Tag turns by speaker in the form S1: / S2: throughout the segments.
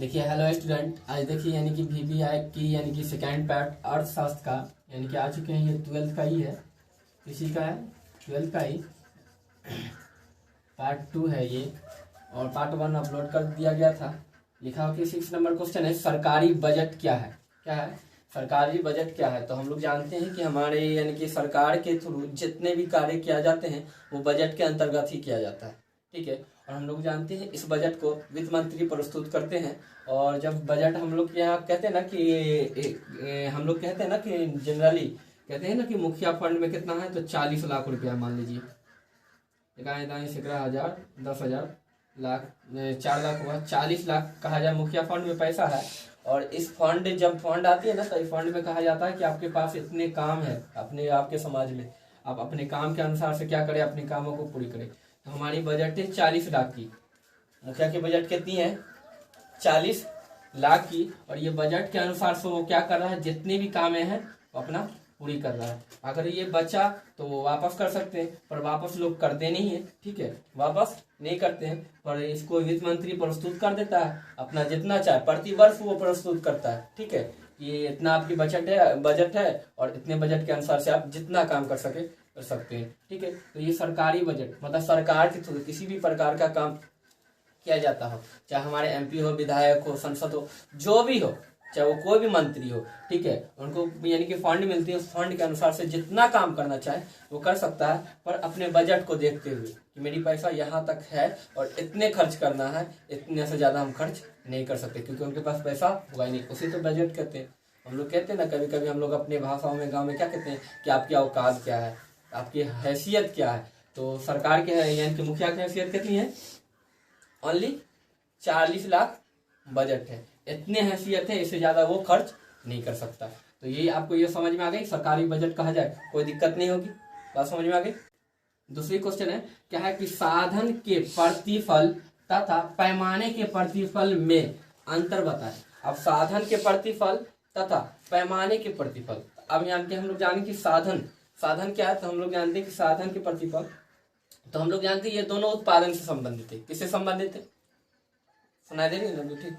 S1: देखिए hello student, आज देखिए यानी कि VBI की यानी कि सेकेंड पार्ट अर्थशास्त्र का यानी कि आ चुके हैं। ये 12th का ही है, इसी का है 12th का ही पार्ट 2 है ये, और पार्ट 1 अपलोड कर दिया गया था। लिखा हो कि 6 नंबर क्वेश्चन है, सरकारी बजट क्या है। क्या है सरकारी बजट क्या है? तो हम लोग जानते हैं कि हमारे यानी कि सरकार के थ्रू जितने भी कार्य किया जाते हैं वो बजट के अंतर्गत ही किया जाता है। ठीक है, और हम लोग जानते हैं इस बजट को वित्त मंत्री प्रस्तुत करते हैं। और जब बजट हम लोग यहाँ कहते हैं ना कि हम लोग कहते हैं ना कि जनरली कहते हैं ना कि मुखिया फंड में कितना है, तो 40 लाख रुपया मान लीजिए। इकाई दाई सैकड़ा हजार 10,000 लाख 4 लाख हुआ, 40 लाख कहा जाए मुखिया फंड में पैसा है। और इस फंड जब फंड आती है ना, तो इस फंड में कहा जाता है कि आपके पास इतने काम है अपने आपके समाज में, आप अपने काम के अनुसार से क्या करें, अपने कामों को पूरी करें। तो हमारी बजट है 40 लाख की। मुखिया की बजट कितनी है? 40 लाख की। और ये बजट के अनुसार से वो क्या कर रहा है, जितने भी काम हैं वो अपना पूरी कर रहा है। अगर ये बचा तो वो वापस कर सकते हैं, पर वापस लोग करते नहीं है। ठीक है, वापस नहीं करते हैं, पर इसको वित्त मंत्री प्रस्तुत कर देता है अपना जितना चाहे, प्रति वर्ष वो प्रस्तुत करता है। ठीक है, ये इतना आपकी बजट है और इतने बजट के अनुसार से आप जितना काम कर सकते हैं। ठीक है, तो ये सरकारी बजट मतलब सरकार के थ्रू किसी भी प्रकार का काम किया जाता हो, चाहे हमारे MP हो, विधायक हो, संसद हो, जो भी हो, चाहे वो कोई भी मंत्री हो। ठीक है, उनको यानी कि फंड मिलती है, उस फंड के अनुसार से जितना काम करना चाहे वो कर सकता है, पर अपने बजट को देखते हुए कि मेरी पैसा यहाँ तक है और इतने खर्च करना है, इतने से ज्यादा हम खर्च नहीं कर सकते, क्योंकि उनके पास पैसा होगा ही नहीं। उसी तो बजट कहते हैं। हम लोग कहते हैं ना, कभी कभी हम लोग अपने भाषाओं में गाँव में क्या कहते हैं कि आपकी औकात क्या है, आपकी हैसियत क्या है। तो सरकार के यानी कि मुखिया की हैसियत कितनी है? ओनली 40 लाख बजट है, इतने हैसियत है, इससे ज्यादा वो खर्च नहीं कर सकता। तो ये आपको ये समझ में आ गई, सरकारी बजट कहा जाए, कोई दिक्कत नहीं होगी, बात समझ में आ गई। दूसरी क्वेश्चन है, क्या है कि साधन के प्रतिफल तथा पैमाने के प्रतिफल में अंतर बताएं। अब साधन के प्रतिफल तथा पैमाने के प्रतिफल, अब यहाँ के हम लोग जाने कि साधन क्या है, तो हम लोग जानते हैं कि साधन के प्रतिफल, तो हम लोग जानते हैं ये दोनों उत्पादन से संबंधित है। किससे संबंधित है? सुनाई दे रही है? ठीक,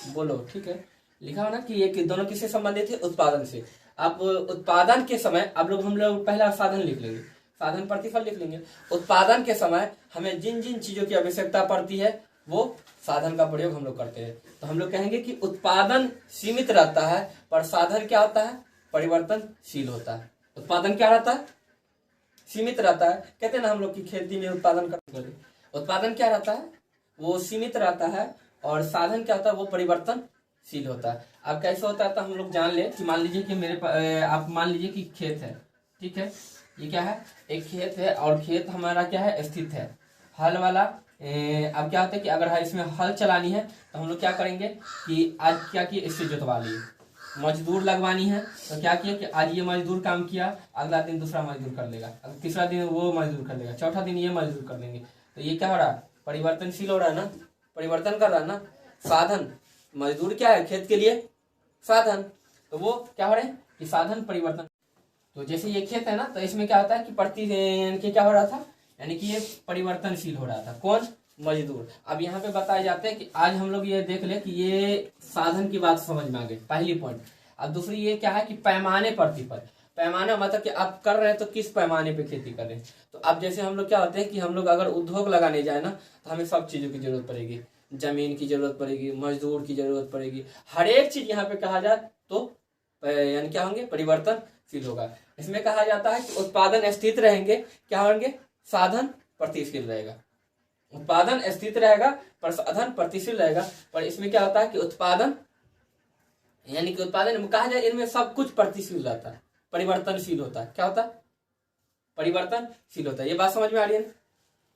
S1: बोलो। ठीक है, लिखा हो ना कि ये दोनों किससे संबंधित है? उत्पादन से। अब उत्पादन के समय हम लोग पहला साधन लिख लेंगे, साधन प्रतिफल लिख लेंगे। उत्पादन के समय हमें जिन जिन चीजों की आवश्यकता पड़ती है वो साधन का प्रयोग हम लोग करते हैं। तो हम लोग कहेंगे कि उत्पादन सीमित रहता है, पर साधन क्या होता है? परिवर्तनशील होता है। उत्पादन क्या रहता है? सीमित रहता है। कहते हैं ना हम लोग की खेती में उत्पादन उत्पादन क्या रहता है? वो सीमित रहता है, और साधन क्या होता है? वो परिवर्तनशील होता है। अब कैसे होता है तो हम लोग जान ले कि मान लीजिए कि आप मान लीजिए कि खेत है। ठीक है, ये क्या है? एक खेत है, और खेत हमारा क्या है? स्थित है, हल वाला। अब क्या होता है कि अगर इसमें हल चलानी है तो हम लोग क्या करेंगे कि आज क्या किए, इससे जोतवा लिए। मजदूर लगवानी है तो क्या किया कि आज ये मजदूर काम किया, अगला दिन दूसरा मजदूर कर लेगा, तीसरा दिन वो मजदूर कर लेगा, चौथा दिन ये मजदूर कर लेंगे। तो ये क्या हो रहा है? परिवर्तनशील हो रहा है ना, परिवर्तन कर रहा है ना। साधन, मजदूर क्या है खेत के लिए? साधन। तो वो क्या हो रहे हैं कि साधन परिवर्तन। तो जैसे ये खेत है ना, तो इसमें क्या होता है कि क्या हो रहा था, यानी कि ये परिवर्तनशील हो रहा था। कौन? मजदूर। अब यहाँ पे बताए जाते हैं कि आज हम लोग ये देख ले कि ये साधन की बात समझ में आ गई, पहली पॉइंट। अब दूसरी ये क्या है कि पैमाने प्रतिफल। पैमाना मतलब कि आप कर रहे हैं तो किस पैमाने पे खेती कर रहे हैं। तो अब जैसे हम लोग क्या होते हैं कि हम लोग अगर उद्योग लगाने जाए ना, तो हमें सब चीजों की जरूरत पड़ेगी, जमीन की जरूरत पड़ेगी, मजदूर की जरूरत पड़ेगी, हर एक चीज यहाँ पे कहा जाए तो यानी क्या होंगे? परिवर्तनशील होगा। इसमें कहा जाता है कि उत्पादन स्थित रहेंगे, क्या होंगे? साधन प्रतिशील रहेगा। उत्पादन स्थित रहेगा पर साधन प्रतिशील रहेगा। पर इसमें क्या होता है कि उत्पादन यानी कि उत्पादन में कहा जाए इनमें सब कुछ प्रतिशील रहता है, परिवर्तनशील होता है। क्या होता है? परिवर्तनशील होता है। ये बात समझ में आ रही है?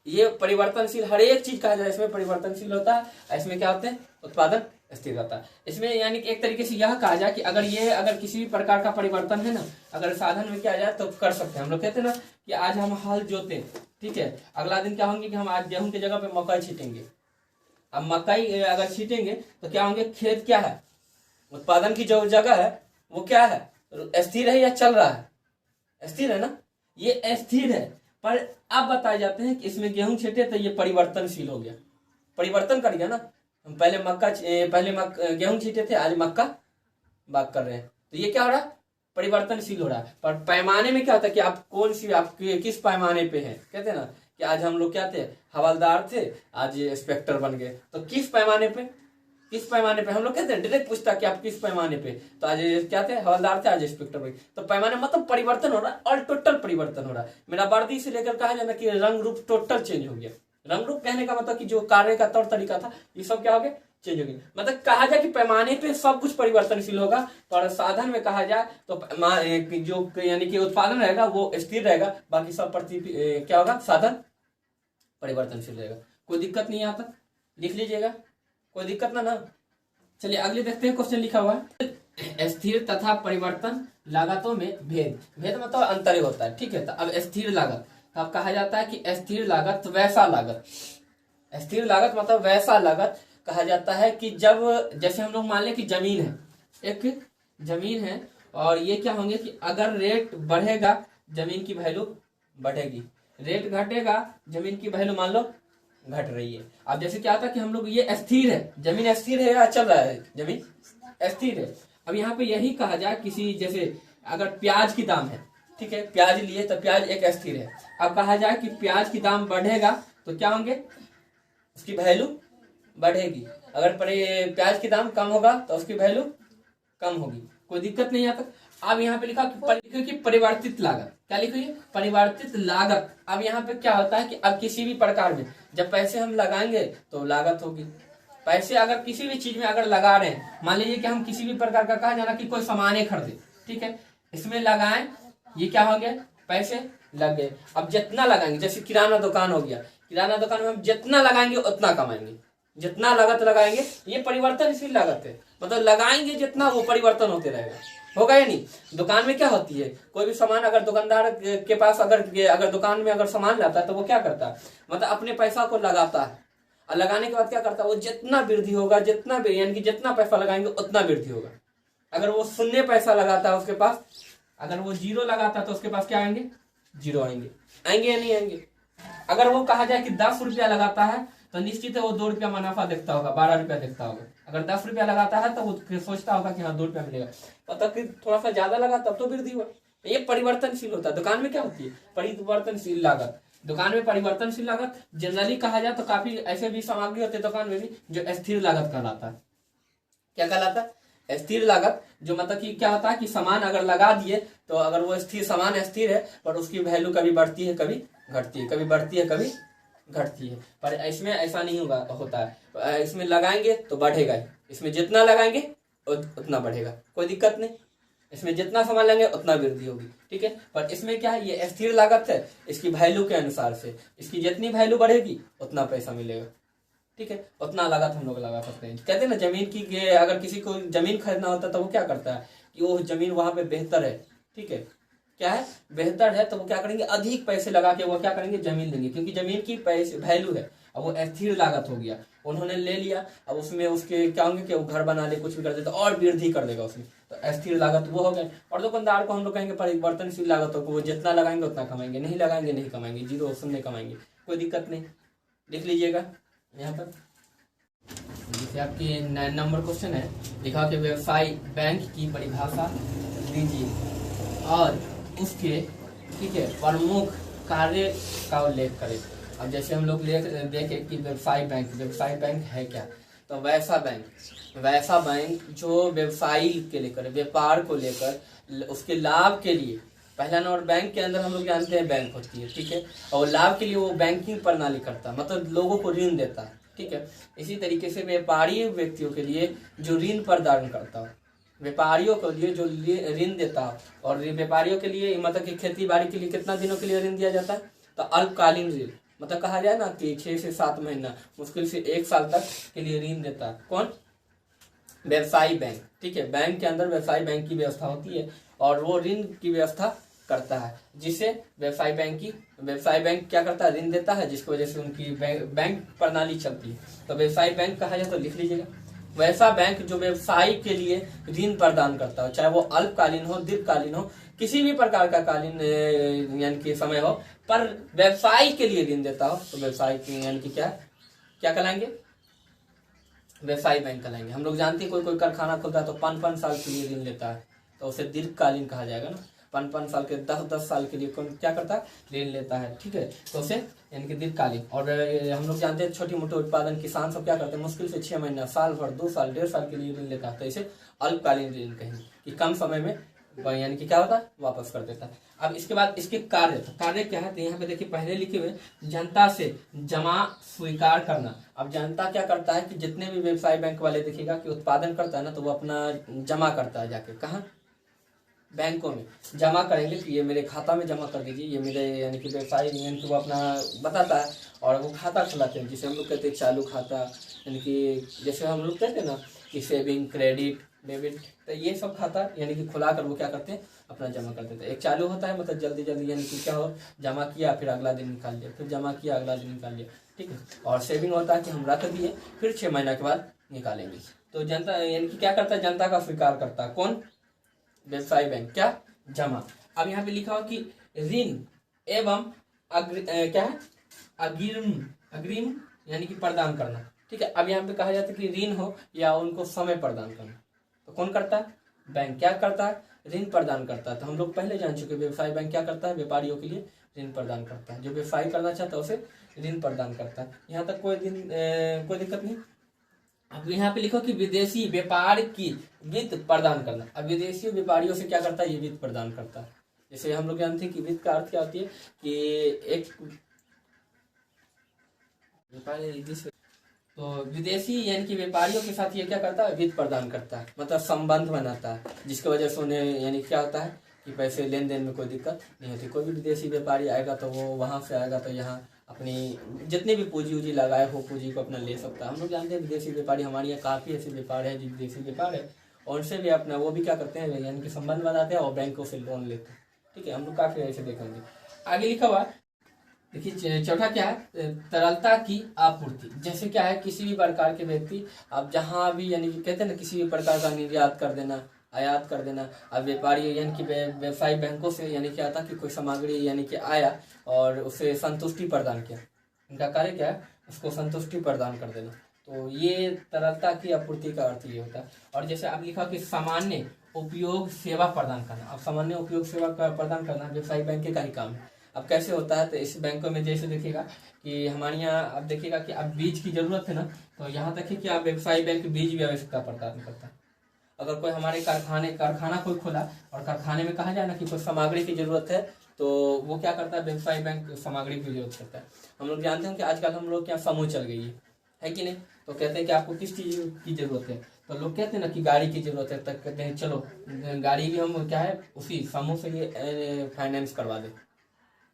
S1: ये परिवर्तनशील हर एक चीज कहा जाए इसमें परिवर्तनशील होता है। इसमें क्या होते हैं? उत्पादन स्थिर रहता है। इसमें यानी कि एक तरीके से यह कहा जाए कि अगर किसी भी प्रकार का परिवर्तन है ना, अगर साधन में किया जाए तो कर सकते हैं। हम लोग कहते हैं ना कि आज हम हल जोते, ठीक है, अगला दिन क्या होंगे कि हम आज गेहूं की जगह पे मकई छीटेंगे। अब मकई अगर छीटेंगे तो क्या होंगे? खेत क्या है? उत्पादन की जो जगह है वो क्या है? स्थिर है या चल रहा है? स्थिर है ना, ये स्थिर है। पर अब बताए जाते हैं कि इसमें गेहूं छीटे तो ये परिवर्तनशील हो गया, परिवर्तन कर गया ना। हम पहले गेहूं छींटे थे, आज मक्का बाग कर रहे हैं। तो ये क्या हो रहा है, परिवर्तनशील हो रहा है। पर पैमाने में क्या होता है कि आप किस पैमाने पे हैं। कहते हैं ना कि आज हम लोग क्या थे, हवलदार थे, आज इंस्पेक्टर बन गए। तो किस पैमाने पे हम लोग कहते हैं, डायरेक्ट पूछता कि आप किस पैमाने पे, तो आज क्या थे, हवलदार थे, आज इंस्पेक्टर बन गए। तो पैमाने मतलब परिवर्तन हो रहा है, और टोटल परिवर्तन हो रहा है। मेरा वर्दी से लेकर कहा जाना कि रंग रूप टोटल चेंज हो गया। रंग रूप कहने का मतलब कि जो कार्य का तौर तरीका था, ये सब क्या हो गया, चेंज हो गया। मतलब कहा जाए कि पैमाने पे सब कुछ परिवर्तनशील होगा, पर साधन में कहा जाए तो जो यानी कि उत्पादन रहेगा वो स्थिर रहेगा, बाकी सब क्या होगा, साधन परिवर्तनशील रहेगा। कोई दिक्कत नहीं आता, लिख लीजिएगा, कोई दिक्कत ना। चलिए अगले देखते हैं, क्वेश्चन लिखा हुआ है, स्थिर तथा परिवर्तन लागतों में भेद मतलब अंतर होता है, ठीक है। तो अब स्थिर लागत, तो अब कहा जाता है कि स्थिर लागत वैसा लागत, स्थिर लागत मतलब वैसा लागत कहा जाता है कि जब, जैसे हम लोग मान लें कि जमीन है, एक जमीन है, और ये क्या होंगे कि अगर रेट बढ़ेगा जमीन की वैल्यू बढ़ेगी, रेट घटेगा जमीन की वैल्यू मान लो घट रही है। अब जैसे क्या होता है कि हम लोग, ये स्थिर है, जमीन स्थिर है या चल रहा है, जमीन स्थिर है। अब यहाँ पे यही कहा जाए, किसी जैसे अगर प्याज की दाम है, ठीक है, प्याज लिए तो प्याज एक स्थिर है। अब कहा जाए कि प्याज की दाम बढ़ेगा तो क्या होंगे, उसकी वैल्यू बढ़ेगी। अगर प्याज की दाम कम होगा तो उसकी वैल्यू कम होगी, कोई दिक्कत नहीं आता। अब यहाँ पे लिखा कि परिवर्तित लागत, क्या लिखी है, परिवर्तित लागत। अब यहाँ पे क्या होता है कि अब किसी भी प्रकार में जब पैसे हम लगाएंगे तो लागत होगी। पैसे अगर किसी भी चीज में अगर लगा रहे हैं, मान लीजिए कि हम किसी भी प्रकार का कहा जाना कि कोई सामान खरीदे, ठीक है, इसमें लगाएं, ये क्या हो गया, पैसे लग गए। अब जितना लगाएंगे, जैसे किराना दुकान हो गया, किराना दुकान में हम जितना लगाएंगे उतना कमाएंगे, जितना लागत लगाएंगे, ये परिवर्तनशील लागत है। मतलब लगाएंगे जितना वो परिवर्तन होते रहेगा, होगा या नहीं। दुकान में क्या होती है, कोई भी सामान अगर दुकानदार के पास अगर दुकान में अगर सामान लाता है तो वो क्या करता है, मतलब अपने पैसा को लगाता है, और लगाने के बाद क्या करता है, वो जितना वृद्धि होगा, यानी कि जितना पैसा लगाएंगे उतना वृद्धि होगा। अगर वो शून्य पैसा लगाता है उसके पास, अगर वो जीरो लगाता है तो उसके पास क्या आएंगे, जीरो आएंगे या नहीं आएंगे। अगर वो कहा जाए कि 10 रुपया लगाता है तो निश्चित है वो 2 रुपया मुनाफा देखता होगा, 12 रुपया देखता होगा। अगर 10 रुपया लगाता है तो वो सोचता होगा कि हाँ 2 रुपया मिलेगा, पता कि थोड़ा सा ज्यादा लगा तब तो वृद्धि हुआ। ये परिवर्तनशील होता है। दुकान में क्या होती है, परिवर्तनशील लागत। दुकान में परिवर्तनशील लागत जनरली कहा जाए तो काफी ऐसे भी सामग्री होते हैं दुकान में भी जो स्थिर लागत कहलाता है। क्या कहलाता है, स्थिर लागत। जो मतलब कि क्या होता है कि सामान अगर लगा दिए तो अगर वो सामान स्थिर है पर उसकी वैल्यू कभी बढ़ती है कभी घटती है, कभी बढ़ती है कभी घटती है। पर इसमें ऐसा नहीं होता है, इसमें लगाएंगे तो बढ़ेगा ही, इसमें जितना लगाएंगे उतना बढ़ेगा, कोई दिक्कत नहीं। इसमें जितना सामान लेंगे उतना वृद्धि होगी, ठीक है। पर इसमें क्या है, ये स्थिर लागत है, इसकी वैल्यू के अनुसार से इसकी जितनी वैल्यू बढ़ेगी उतना पैसा मिलेगा, ठीक है, उतना लागत हम लोग लगा सकते हैं। कहते हैं ना जमीन की, अगर किसी को जमीन खरीदना होता है तो वो क्या करता है कि वो जमीन वहां पे बेहतर है, ठीक है, क्या है, बेहतर है, तो वो क्या करेंगे, अधिक पैसे लगा के वो क्या करेंगे, जमीन लेंगे, क्योंकि जमीन की पैसे वैल्यू है। अब वो स्थिर लागत हो गया, उन्होंने ले लिया, अब उसमें उसके क्या होंगे कि वो घर बना ले, कुछ भी कर दे तो और वृद्धि कर देगा उसमें, तो स्थिर लागत वो हो गया। और दुकानदार को हम लोग कहेंगे परिवर्तनशील लागत हो, वो जितना लगाएंगे उतना कमाएंगे, नहीं लगाएंगे नहीं कमाएंगे, जीरो शून्य कमाएंगे, कोई दिक्कत नहीं। लिख लीजिएगा यहाँ पर। जैसे आपकी 9 नंबर क्वेश्चन है, लिखा कि व्यवसाय बैंक की परिभाषा दीजिए और उसके, ठीक है, प्रमुख कार्य का उल्लेख करें। अब जैसे हम लोग देखें कि व्यवसाय बैंक है क्या, तो वैसा बैंक जो व्यवसाय के लेकर, व्यापार को लेकर, उसके लाभ के लिए, पहला नंबर बैंक के अंदर हम लोग जानते हैं बैंक होती है, ठीक है, और लाभ के लिए वो बैंकिंग प्रणाली करता है, मतलब लोगों को ऋण देता है, ठीक है। इसी तरीके से व्यापारी व्यक्तियों के लिए जो ऋण प्रदान करता है, व्यापारियों के लिए जो ऋण देता है, और व्यापारियों के लिए मतलब कि खेती बाड़ी के लिए कितना दिनों के लिए ऋण दिया जाता है, तो अल्पकालीन ऋण, मतलब कहा जाए ना कि 6 से 7 महीना, मुश्किल से 1 साल तक के लिए ऋण देता है। कौन, व्यवसायी बैंक, ठीक है, बैंक के अंदर व्यवसायी बैंक की व्यवस्था होती है और वो ऋण की व्यवस्था करता है, जिसे व्यवसाय बैंक क्या करता है, ऋण देता है, जिसकी वजह से उनकी बैंक प्रणाली चलती है। तो व्यवसाय बैंक कहा जाए तो लिख लीजिएगा, वैसा बैंक जो व्यवसाय के लिए ऋण प्रदान करता हो, चाहे वो अल्पकालीन हो, दीर्घकालीन हो, किसी भी प्रकार का कालीन यानी कि समय हो, पर व्यवसाय के लिए ऋण देता हो, तो व्यवसाय यानी कि क्या कहलाएंगे, व्यवसाय बैंक कहलाएंगे। हम लोग जानते हैं कोई कोई कारखाना खोलता है तो 5-5 साल के लिए ऋण लेता है, तो उसे दीर्घकालीन कहा जाएगा ना। 5-5 साल के 10-10 साल के लिए कौन क्या करता है, ऋण लेता है, ठीक है, तो उसे यानी कि दीर्घकालीन। और हम लोग जानते हैं छोटी मोटे उत्पादन किसान सब क्या करते हैं, मुश्किल से 6 महीना, साल भर, 2 साल, 1.5 साल के लिए ऋण लेता है, तो इसे अल्पकालीन ऋण कहेंगे कि कम समय में यानी कि क्या होता है, वापस कर देता है। अब इसके बाद इसके कार्य, तो कार्य क्या है, तो यहाँ पे देखिए पहले लिखे हुए जनता से जमा स्वीकार करना। अब जनता क्या करता है कि जितने भी व्यवसाय बैंक वाले देखिएगा कि उत्पादन करता है ना, तो वो अपना जमा करता है जाके कहाँ, बैंकों में जमा करेंगे कि ये मेरे खाता में जमा कर दीजिए, ये मेरे यानी कि व्यवसाय यानी कि वो अपना बताता है और वो खाता खुलाते हैं, जिसे हम लोग कहते हैं चालू खाता, यानी कि जैसे हम लोग कहते हैं ना कि सेविंग, क्रेडिट, डेबिट, तो ये सब खाता यानी कि खुला कर वो क्या करते हैं, अपना जमा कर देते हैं। एक चालू होता है मतलब जल्दी जल्दी यानी कि क्या हो, जमा किया फिर अगला दिन निकाल लिया, फिर जमा किया अगला दिन निकाल लिया, ठीक है। और सेविंग होता है कि हम रख दिए फिर 6 महीना के बाद निकालेंगे। तो जनता यानी कि क्या करता है, जनता का स्वीकार करता है कौन, व्यवसाय बैंक, क्या, जमा। अब यहाँ पे लिखा हो कि ऋण एवं क्या है, अग्रिम यानी कि प्रदान करना, ठीक है। अब यहाँ पे कहा जाता है कि ऋण हो या उनको समय प्रदान करना, तो कौन करता है, बैंक क्या करता है, ऋण प्रदान करता है। तो हम लोग पहले जान चुके व्यवसाय बैंक क्या करता है, व्यापारियों के लिए ऋण प्रदान करता है, जो व्यवसाय करना चाहता है उसे ऋण प्रदान करता है। यहाँ तक कोई दिक्कत नहीं। अब यहाँ पे लिखो कि विदेशी व्यापार की वित्त प्रदान करना। अब विदेशी व्यापारियों से क्या करता है, ये वित्त प्रदान करता है। जैसे हम लोग जानते हैं कि वित्त का अर्थ क्या होती है कि एक तो विदेशी यानी कि व्यापारियों के साथ ये क्या करता है, वित्त प्रदान करता है, मतलब संबंध बनाता है, जिसकी वजह से उन्हें यानी क्या होता है कि पैसे लेन देन में कोई दिक्कत नहीं होती। कोई भी विदेशी व्यापारी आएगा तो वो वहां से आएगा तो यहाँ अपनी जितनी भी पूंजी लगाए हो पूंजी को अपना ले सकता है। हम लोग जानते हैं विदेशी व्यापारी, हमारे यहाँ काफ़ी ऐसे व्यापार है जो विदेशी व्यापार है, और उनसे भी अपना वो भी क्या करते हैं यानी कि संबंध बनाते हैं और बैंकों से लोन लेते हैं, ठीक है। हम लोग काफ़ी ऐसे देखेंगे। आगे लिखा हुआ देखिए चौथा क्या है, तरलता की आपूर्ति। जैसे क्या है, किसी भी प्रकार के व्यक्ति अब जहाँ भी यानी कि कहते हैं ना किसी भी प्रकार का निर्यात कर देना, आयात कर देना। अब व्यापारी यानी कि व्यवसायी बैंकों से यानी क्या था कि कोई सामग्री यानी कि आया और उसे संतुष्टि प्रदान किया, इनका कार्य क्या है, उसको संतुष्टि प्रदान कर देना। तो ये तरलता की आपूर्ति का अर्थ ये होता है। और जैसे अब लिखा कि सामान्य उपयोग सेवा प्रदान करना। अब सामान्य उपयोग सेवा प्रदान करना व्यवसायी बैंक का ही काम है। अब कैसे होता है, तो इस बैंकों में जैसे देखिएगा कि हमारे यहाँ अब देखिएगा कि अब बीज की जरूरत है ना, तो यहाँ तक है कि आप व्यवसायी बैंक बीज भी आवश्यकता प्रदान करता है। अगर कोई हमारे कारखाना कोई खोला और कारखाने में कहा जाए ना कि कोई सामग्री की जरूरत है, तो वो क्या करता है, व्यवसायी बैंक सामग्री की जरूरत करता है। हम लोग जानते हैं कि आजकल हम लोग क्या समूह चल गई है कि नहीं, तो कहते हैं कि आपको किस चीज की जरूरत है, तो लोग कहते हैं ना कि गाड़ी की जरूरत है, तब कहते हैं चलो गाड़ी भी हम क्या है उसी समूह से ये फाइनेंस करवा दे,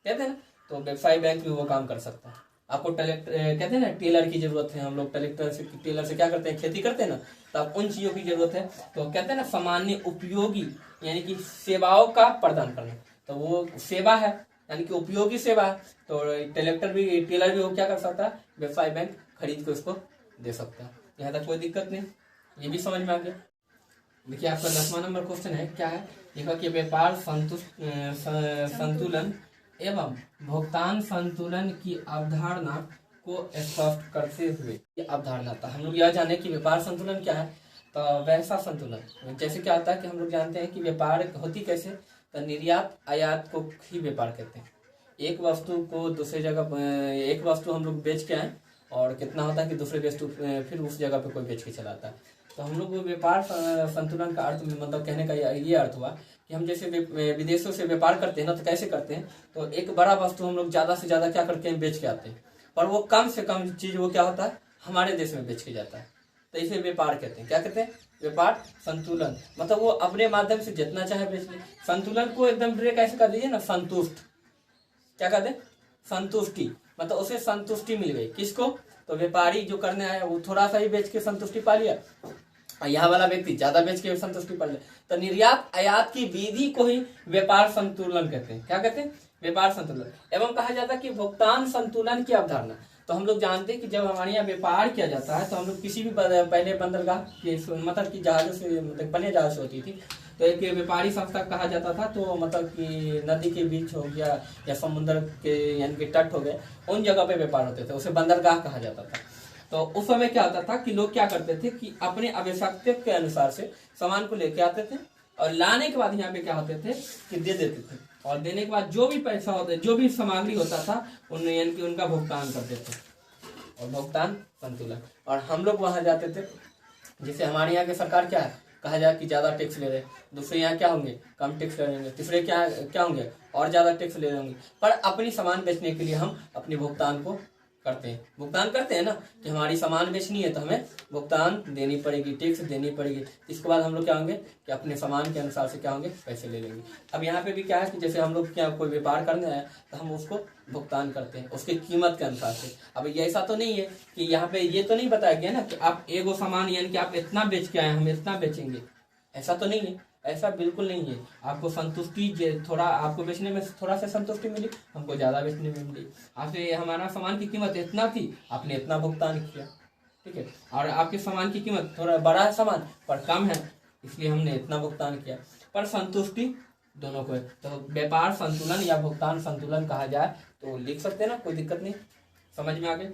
S1: कहते हैं ना। तो व्यवसायी बैंक भी वो काम कर सकता है। आपको कहते हैं ना टेलर की जरूरत है, हम लोग टेलर से क्या करते हैं, खेती करते हैं ना, तो आप उन चीजों की जरूरत है, तो कहते हैं ना सामान्य उपयोगी यानी कि सेवाओं का प्रदान करना। तो वो सेवा है यानी कि उपयोगी सेवा है, तो टेलर भी वो क्या कर सकता है, व्यवसाय बैंक खरीद के उसको दे सकता है। यहाँ तक कोई दिक्कत नहीं, ये भी समझ में आ गया। देखिए आपका 10वां नंबर क्वेश्चन है, क्या है, देखा कि व्यापार संतुलन एवं भुगतान संतुलन की अवधारणा को स्पष्ट करते हुए। अवधारणा था हम लोग यह जाने कि व्यापार संतुलन क्या है, तो वैसा संतुलन जैसे क्या होता है कि हम लोग जानते हैं कि व्यापार होती कैसे, तो निर्यात आयात को ही व्यापार कहते हैं। एक वस्तु को दूसरे जगह, एक वस्तु हम लोग बेच के आए और कितना होता है कि दूसरे वस्तु फिर उस जगह पे कोई बेच के चलाता है। तो हम लोग व्यापार संतुलन का अर्थ मतलब कहने का ये अर्थ हुआ कि हम जैसे विदेशों से व्यापार करते हैं ना, तो कैसे करते हैं, तो एक बड़ा वस्तु हम लोग ज्यादा से ज्यादा क्या करते हैं, बेच के आते हैं, और वो कम से कम चीज वो क्या होता है, हमारे देश में बेच के जाता है। तो इसे व्यापार कहते हैं, क्या कहते हैं, व्यापार संतुलन। मतलब वो अपने माध्यम से जितना चाहे बेच ले। संतुलन को एकदम ब्रेक ऐसे कर दीजिए ना, संतुष्ट, क्या कहते हैं, संतुष्टि, मतलब उसे संतुष्टि मिल गई। किसको, तो व्यापारी जो करने आया वो थोड़ा सा ही बेच के संतुष्टि पा लिया, यहाँ वाला व्यक्ति ज्यादा बेच के संतुष्टि पा लिया। तो निर्यात आयात की विधि को ही व्यापार संतुलन कहते हैं। क्या कहते हैं, व्यापार संतुलन। एवं कहा जाता है कि भुगतान संतुलन की अवधारणा। तो हम लोग जानते हैं कि जब हमारे यहाँ व्यापार किया जाता है, तो हम लोग किसी भी पहले बंदरगाह के मतलब की जहाजों से, मतलब बने जहाज से होती थी, तो एक व्यापारी संस्था कहा जाता था। तो मतलब कि नदी के बीच हो गया या समुद्र के यानी कि तट हो गए, उन जगह पे व्यापार होते थे, उसे बंदरगाह कहा जाता था। तो उस समय क्या होता था कि लोग क्या करते थे कि अपने आवश्यकता के अनुसार से सामान को लेके आते थे और लाने के बाद यहाँ पे क्या होते थे कि दे देते थे, और देने के बाद जो भी पैसा होता, जो भी सामग्री होता था यानी कि उनका भुगतान करते थे, और भुगतान संतुलन। और हम लोग वहां जाते थे, जैसे हमारे यहाँ की सरकार क्या है, कहा जाए कि ज्यादा टैक्स ले रहे, दूसरे यहाँ क्या होंगे कम टैक्स ले रहेंगे, तीसरे क्या होंगे और ज्यादा टैक्स ले रहे होंगे। पर अपनी सामान बेचने के लिए हम अपने भुगतान को भुगतान करते हैं ना, कि हमारी सामान बेचनी है तो हमें भुगतान देनी पड़ेगी, टैक्स देनी पड़ेगी। इसके बाद हम लोग क्या होंगे कि अपने सामान के अनुसार से क्या होंगे पैसे ले लेंगे। अब यहाँ पे भी क्या है कि जैसे हम लोग क्या कोई व्यापार करना है तो हम उसको भुगतान करते हैं उसकी कीमत के अनुसार से। अब ये ऐसा तो नहीं है कि यहाँ पे ये तो नहीं बताया गया ना कि आप एगो सामान यानी कि आप इतना बेच के आए हम इतना बेचेंगे, ऐसा तो नहीं है, ऐसा बिल्कुल नहीं है। आपको संतुष्टि थोड़ा, आपको बेचने में थोड़ा सा संतुष्टि मिली, हमको ज्यादा बेचने में मिली। आपसे हमारा सामान की कीमत इतना थी, आपने इतना भुगतान किया, ठीक है। और आपके सामान की कीमत थोड़ा बड़ा है सामान पर कम है, इसलिए हमने इतना भुगतान किया। पर संतुष्टि दोनों को है, तो व्यापार संतुलन या भुगतान संतुलन कहा जाए तो लिख सकते हैं ना, कोई दिक्कत नहीं। समझ में आ गई।